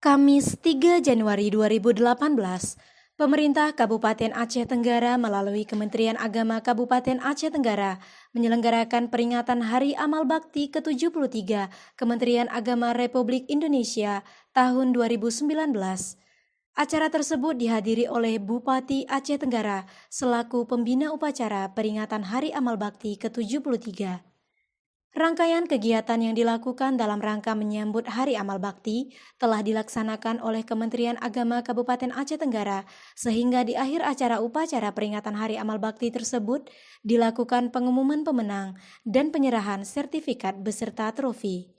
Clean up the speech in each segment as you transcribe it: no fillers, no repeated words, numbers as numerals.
Kamis 3 Januari 2018, pemerintah Kabupaten Aceh Tenggara melalui Kementerian Agama Kabupaten Aceh Tenggara menyelenggarakan peringatan Hari Amal Bakti ke-73 Kementerian Agama Republik Indonesia tahun 2019. Acara tersebut dihadiri oleh Bupati Aceh Tenggara selaku pembina upacara peringatan Hari Amal Bakti ke-73. Rangkaian kegiatan yang dilakukan dalam rangka menyambut Hari Amal Bakti telah dilaksanakan oleh Kementerian Agama Kabupaten Aceh Tenggara, sehingga di akhir acara upacara peringatan Hari Amal Bakti tersebut dilakukan pengumuman pemenang dan penyerahan sertifikat beserta trofi.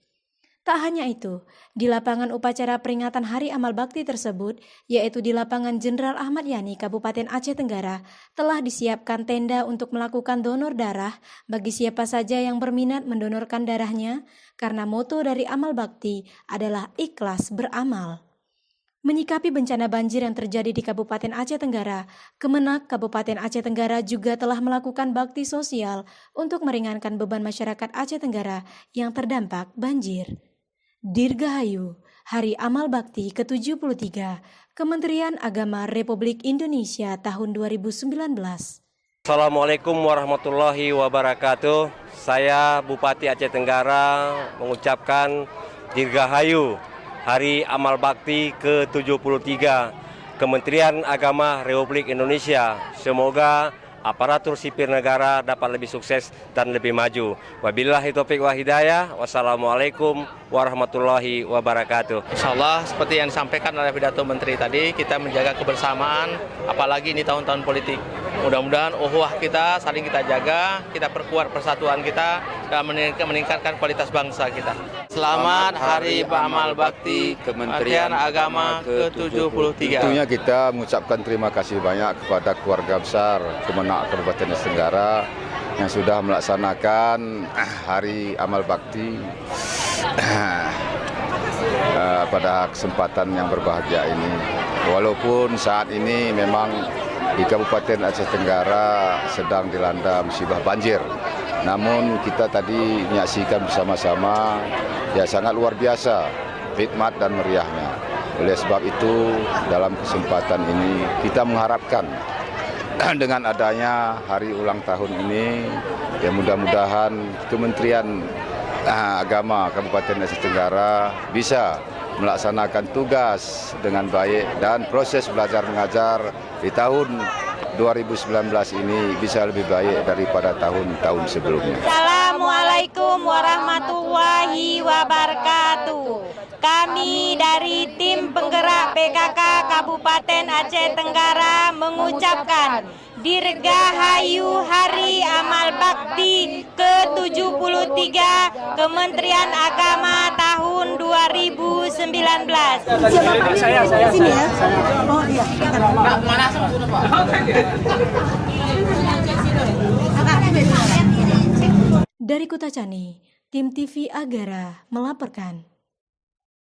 Tak hanya itu, di lapangan upacara peringatan Hari Amal Bakti tersebut, yaitu di lapangan Jenderal Ahmad Yani, Kabupaten Aceh Tenggara, telah disiapkan tenda untuk melakukan donor darah bagi siapa saja yang berminat mendonorkan darahnya, karena moto dari Amal Bakti adalah ikhlas beramal. Menyikapi bencana banjir yang terjadi di Kabupaten Aceh Tenggara, Kemenak Kabupaten Aceh Tenggara juga telah melakukan bakti sosial untuk meringankan beban masyarakat Aceh Tenggara yang terdampak banjir. Dirgahayu, Hari Amal Bakti ke-73, Kementerian Agama Republik Indonesia tahun 2019. Assalamualaikum warahmatullahi wabarakatuh. Saya Bupati Aceh Tenggara mengucapkan Dirgahayu, Hari Amal Bakti ke-73, Kementerian Agama Republik Indonesia. Semoga aparatur sipil negara dapat lebih sukses dan lebih maju. Wabillahi taufiq wa hidayah. Wassalamualaikum warahmatullahi wabarakatuh. Insyaallah seperti yang disampaikan oleh pidato Menteri tadi, kita menjaga kebersamaan, apalagi ini tahun-tahun politik. Mudah-mudahan ukhuwah kita saling kita jaga, kita perkuat persatuan kita dan meningkatkan kualitas bangsa kita. Selamat Hari Amal Bakti Kementerian Agama ke-73. Tentunya kita mengucapkan terima kasih banyak kepada keluarga besar Kemenak Kabupaten Aceh Tenggara yang sudah melaksanakan Hari Amal Bakti pada kesempatan yang berbahagia ini. Walaupun saat ini memang di Kabupaten Aceh Tenggara sedang dilanda musibah banjir, namun kita tadi menyaksikan bersama-sama ya sangat luar biasa khidmat dan meriahnya. Oleh sebab itu dalam kesempatan ini kita mengharapkan dengan adanya hari ulang tahun ini ya mudah-mudahan Kementerian Agama Kabupaten Aceh Tenggara bisa melaksanakan tugas dengan baik dan proses belajar mengajar di tahun 2019 ini bisa lebih baik daripada tahun-tahun sebelumnya. Assalamualaikum warahmatullahi wabarakatuh. Kami dari tim penggerak PKK Kabupaten Aceh Tenggara mengucapkan Dirgahayu Hari Amal Bakti ke-73 Kementerian Agama tahun 2019. Saya. Sini ya. Oh iya. Dari Kota Cani, tim TV Agara melaporkan.